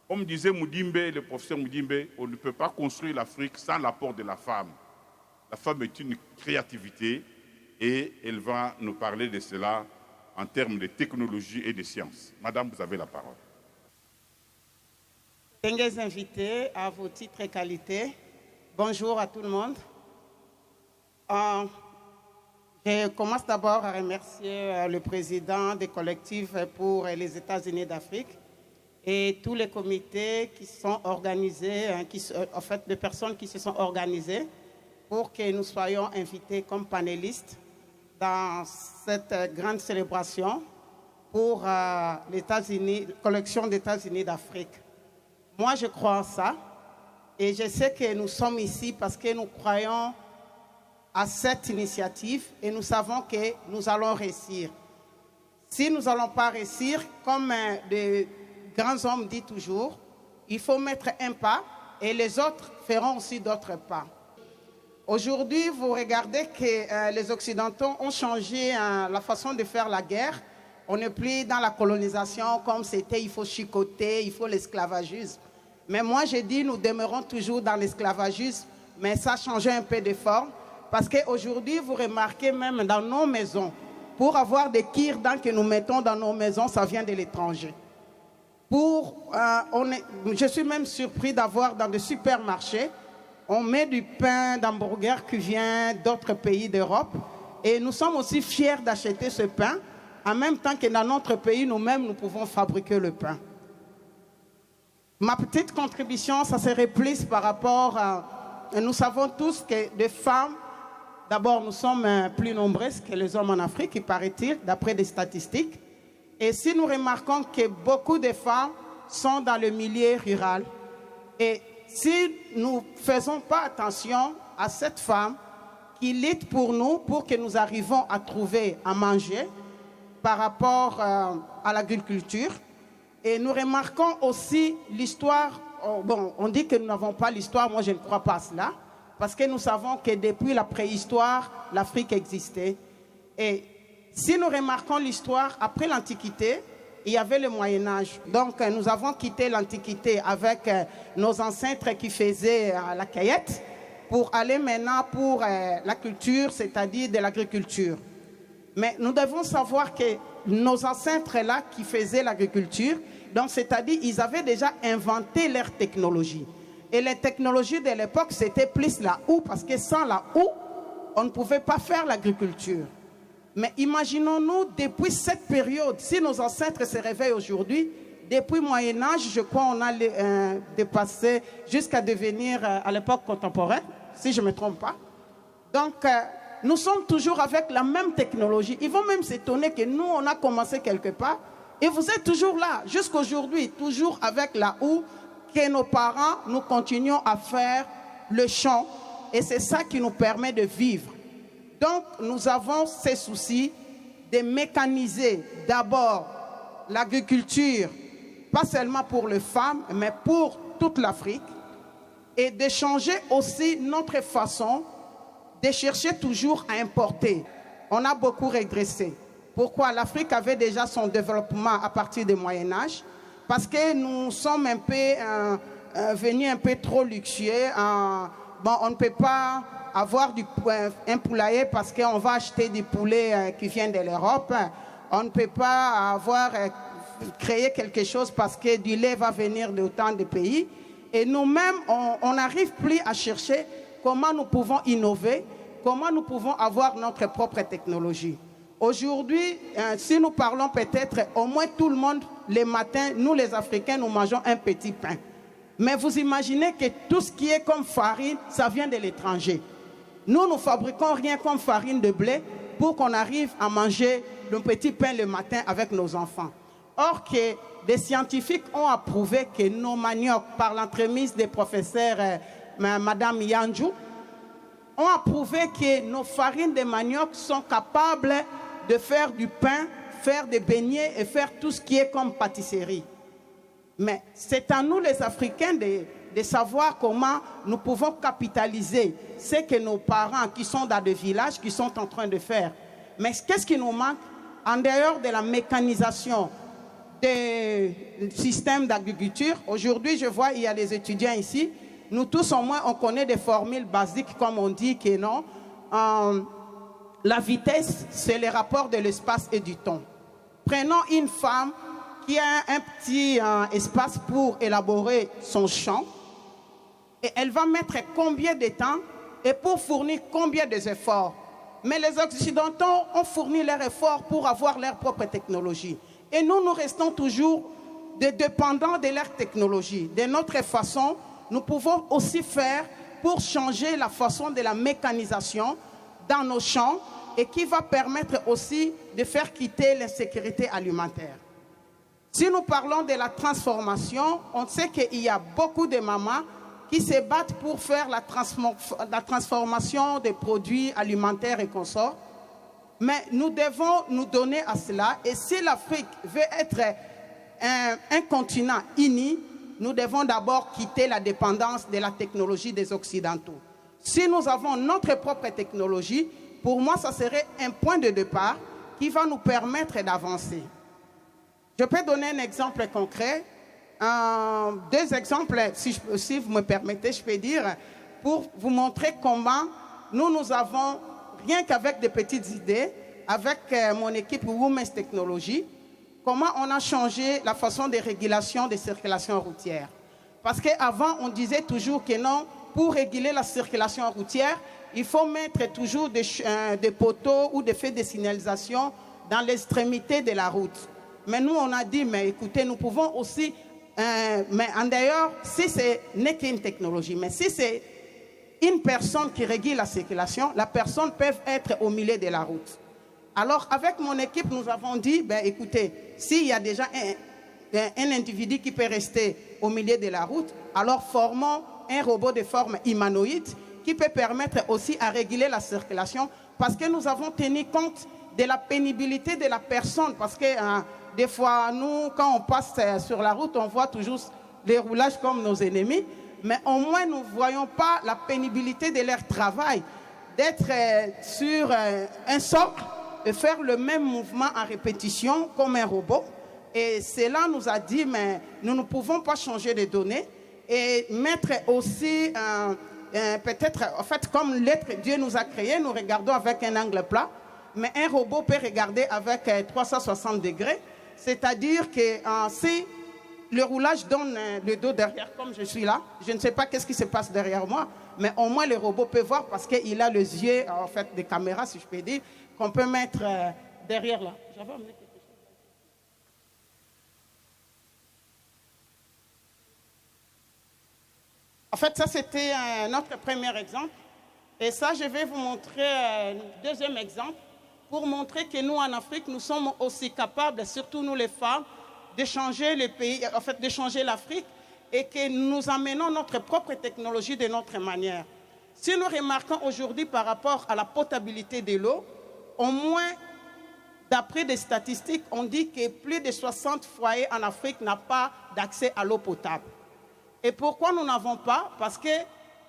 Comme disait Moudimbe, le professeur Moudimbe, on ne peut pas construire l'Afrique sans l'apport de la femme. La femme est une créativité et elle va nous parler de cela en termes de technologie et de sciences. Madame, vous avez la parole. Distingués invités à vos titres et qualités, bonjour à tout le monde. Je commence d'abord à remercier le président des collectifs pour les États-Unis d'Afrique et tous les comités qui sont organisés, en fait, les personnes qui se sont organisées pour que nous soyons invités comme panélistes dans cette grande célébration pour les États-Unis, collection des États-Unis d'Afrique. Moi, je crois en ça et je sais que nous sommes ici parce que nous croyons à cette initiative et nous savons que nous allons réussir. Si nous n'allons pas réussir, comme de grands hommes disent toujours, il faut mettre un pas et les autres feront aussi d'autres pas. Aujourd'hui, vous regardez que les Occidentaux ont changé la façon de faire la guerre. On n'est plus dans la colonisation comme c'était, il faut chicoter, il faut l'esclavagisme. Mais moi, j'ai dit, nous demeurons toujours dans l'esclavagisme, mais ça a changé un peu de forme. Parce qu'aujourd'hui, vous remarquez même dans nos maisons, pour avoir des cure-dents que nous mettons dans nos maisons, ça vient de l'étranger. Je suis même surpris d'avoir dans des supermarchés, on met du pain d'hamburger qui vient d'autres pays d'Europe. Et nous sommes aussi fiers d'acheter ce pain, en même temps que dans notre pays, nous-mêmes, nous pouvons fabriquer le pain. Ma petite contribution, ça serait plus par rapport à... Nous savons tous que des femmes, d'abord, nous sommes plus nombreuses que les hommes en Afrique, il paraît-il, d'après des statistiques. Et si nous remarquons que beaucoup de femmes sont dans le milieu rural, et si nous ne faisons pas attention à cette femme qui lutte pour nous, pour que nous arrivions à trouver à manger par rapport à l'agriculture, et nous remarquons aussi l'histoire, bon, on dit que nous n'avons pas l'histoire, moi je ne crois pas à cela, parce que nous savons que depuis la préhistoire, l'Afrique existait. Et si nous remarquons l'histoire, après l'Antiquité, il y avait le Moyen-Âge. Donc nous avons quitté l'Antiquité avec nos ancêtres qui faisaient la cueillette pour aller maintenant pour la culture, c'est-à-dire de l'agriculture. Mais nous devons savoir que nos ancêtres-là qui faisaient l'agriculture, donc c'est-à-dire ils avaient déjà inventé leur technologie. Et les technologies de l'époque, c'était plus la houe, parce que sans la houe, on ne pouvait pas faire l'agriculture. Mais imaginons-nous, depuis cette période, si nos ancêtres se réveillent aujourd'hui, depuis le Moyen-Âge, je crois qu'on a dépassé jusqu'à devenir à l'époque contemporaine, si je ne me trompe pas. Donc, nous sommes toujours avec la même technologie. Ils vont même s'étonner que nous, on a commencé quelque part. Et vous êtes toujours là, jusqu'aujourd'hui, toujours avec la houe, que nos parents, nous continuons à faire le champ. Et c'est ça qui nous permet de vivre. Donc, nous avons ces soucis de mécaniser d'abord l'agriculture, pas seulement pour les femmes, mais pour toute l'Afrique, et de changer aussi notre façon de chercher toujours à importer. On a beaucoup régressé. Pourquoi? L'Afrique avait déjà son développement à partir du Moyen-Âge, parce que nous sommes un peu venus un peu trop luxueux. Bon, on ne peut pas avoir un poulailler parce qu'on va acheter du poulet qui vient de l'Europe. On ne peut pas avoir créé quelque chose parce que du lait va venir d'autant de pays. Et nous-mêmes, on n'arrive plus à chercher comment nous pouvons innover, comment nous pouvons avoir notre propre technologie. Aujourd'hui, si nous parlons peut-être, au moins tout le monde, les matins, nous les Africains, nous mangeons un petit pain. Mais vous imaginez que tout ce qui est comme farine, ça vient de l'étranger. Nous, nous fabriquons rien comme farine de blé pour qu'on arrive à manger le petit pain le matin avec nos enfants. Or que des scientifiques ont approuvé que nos maniocs, par l'entremise des professeurs Madame Yanjou, ont approuvé que nos farines de manioc sont capables de faire du pain, faire des beignets et faire tout ce qui est comme pâtisserie. Mais c'est à nous les Africains de savoir comment nous pouvons capitaliser ce que nos parents qui sont dans des villages qui sont en train de faire. Mais qu'est-ce qui nous manque en dehors de la mécanisation, des systèmes d'agriculture. Aujourd'hui, je vois, il y a des étudiants ici. Nous tous, au moins, on connaît des formules basiques, comme on dit que non. La vitesse, c'est le rapport de l'espace et du temps. Prenons une femme qui a un petit espace pour élaborer son champ. Et elle va mettre combien de temps et pour fournir combien d'efforts. Mais les Occidentaux ont fourni leurs efforts pour avoir leur propre technologie. Et nous restons toujours dépendants de leur technologie. De notre façon, nous pouvons aussi faire pour changer la façon de la mécanisation dans nos champs et qui va permettre aussi de faire quitter l'insécurité alimentaire. Si nous parlons de la transformation, on sait qu'il y a beaucoup de mamans qui se battent pour faire la transformation des produits alimentaires et consorts. Mais nous devons nous donner à cela. Et si l'Afrique veut être un continent uni, nous devons d'abord quitter la dépendance de la technologie des Occidentaux. Si nous avons notre propre technologie, pour moi, ça serait un point de départ qui va nous permettre d'avancer. Je peux donner un exemple concret. Deux exemples, si vous me permettez, je peux dire, pour vous montrer comment nous avons, rien qu'avec des petites idées, avec mon équipe Women's Technology, comment on a changé la façon de régulation des circulations routières. Parce qu'avant, on disait toujours que non, pour réguler la circulation routière, il faut mettre toujours des poteaux ou des faits de signalisation dans l'extrémité de la route. Mais nous, on a dit, mais écoutez, nous pouvons aussi... mais en d'ailleurs, si ce n'est qu'une technologie, mais si c'est une personne qui régule la circulation, la personne peut être au milieu de la route. Alors, avec mon équipe, nous avons dit, ben, écoutez, s'il y a déjà un individu qui peut rester au milieu de la route, alors formons un robot de forme humanoïde qui peut permettre aussi à réguler la circulation parce que nous avons tenu compte de la pénibilité de la personne parce que des fois, nous, quand on passe sur la route, on voit toujours les roulages comme nos ennemis, mais au moins, nous ne voyons pas la pénibilité de leur travail, d'être sur un socle et faire le même mouvement en répétition comme un robot. Et cela nous a dit, mais nous ne pouvons pas changer les données et mettre aussi, peut-être, en fait, comme l'être Dieu nous a créé, nous regardons avec un angle plat, mais un robot peut regarder avec 360 degrés. C'est-à-dire que si le roulage donne le dos derrière, comme je suis là, je ne sais pas qu'est-ce qui se passe derrière moi, mais au moins le robot peut voir parce qu'il a les yeux, en fait, des caméras, si je peux dire, qu'on peut mettre derrière là. J'avais amené quelque chose. En fait, ça, c'était notre premier exemple. Et ça, je vais vous montrer un deuxième exemple. Pour montrer que nous, en Afrique, nous sommes aussi capables, surtout nous les femmes, de changer les pays, en fait, de changer l'Afrique et que nous amenons notre propre technologie de notre manière. Si nous remarquons aujourd'hui par rapport à la potabilité de l'eau, au moins, d'après des statistiques, on dit que plus de 60 foyers en Afrique n'ont pas d'accès à l'eau potable. Et pourquoi nous n'avons pas? Parce qu'il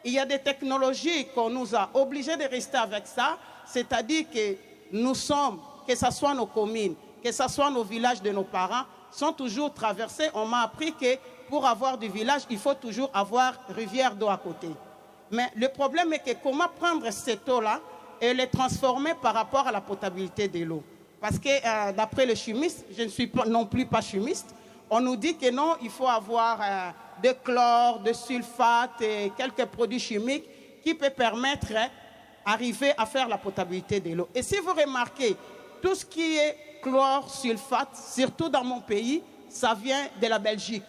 y a des technologies qu'on nous a obligés de rester avec ça, c'est-à-dire que nous sommes, que ce soit nos communes, que ce soit nos villages de nos parents, sont toujours traversés. On m'a appris que pour avoir du village, il faut toujours avoir rivière d'eau à côté. Mais le problème est que comment prendre cette eau-là et les transformer par rapport à la potabilité de l'eau. Parce que d'après les chimistes, je ne suis pas, non plus pas chimiste, on nous dit que non, il faut avoir de chlore, de sulfate et quelques produits chimiques qui peuvent permettre d'arriver à faire la potabilité de l'eau. Et si vous remarquez, tout ce qui est chlore, sulfate, surtout dans mon pays, ça vient de la Belgique.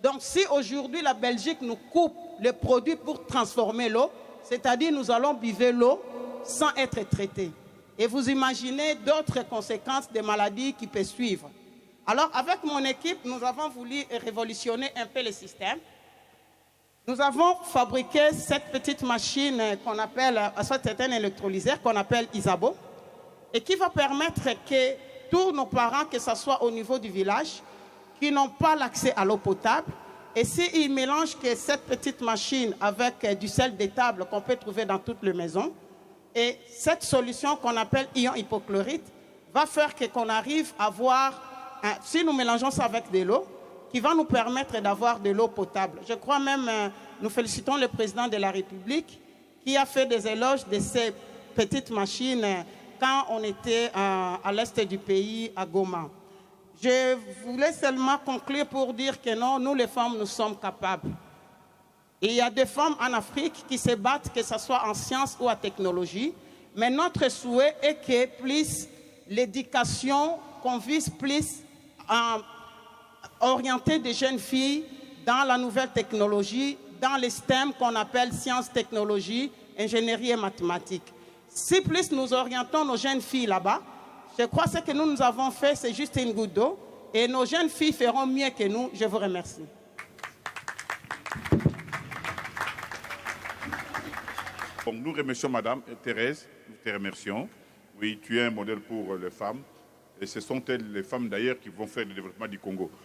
Donc si aujourd'hui la Belgique nous coupe les produits pour transformer l'eau, c'est-à-dire nous allons buver l'eau sans être traitée. Et vous imaginez d'autres conséquences des maladies qui peuvent suivre. Alors avec mon équipe, nous avons voulu révolutionner un peu le système. Nous avons fabriqué cette petite machine qu'on appelle, c'est un électrolyseur qu'on appelle Isabeau, et qui va permettre que tous nos parents, que ce soit au niveau du village, qui n'ont pas l'accès à l'eau potable, et s'ils mélangent que cette petite machine avec du sel d'étable qu'on peut trouver dans toutes les maisons, et cette solution qu'on appelle ion hypochlorite va faire qu'on arrive à avoir si nous mélangeons ça avec de l'eau, qui va nous permettre d'avoir de l'eau potable. Je crois même, nous félicitons le président de la République qui a fait des éloges de ces petites machines quand on était à l'est du pays, à Goma. Je voulais seulement conclure pour dire que non, nous les femmes, nous sommes capables. Et il y a des femmes en Afrique qui se battent, que ce soit en sciences ou en technologie, mais notre souhait est que plus l'éducation, qu'on vise plus à orienter des jeunes filles dans la nouvelle technologie, dans les STEM qu'on appelle sciences, technologies, ingénierie et mathématiques. Si plus nous orientons nos jeunes filles là-bas, je crois que ce que nous avons fait, c'est juste une goutte d'eau. Et nos jeunes filles feront mieux que nous. Je vous remercie. Bon, nous remercions Madame Thérèse, nous te remercions. Oui, tu es un modèle pour les femmes. Et ce sont elles, les femmes d'ailleurs, qui vont faire le développement du Congo.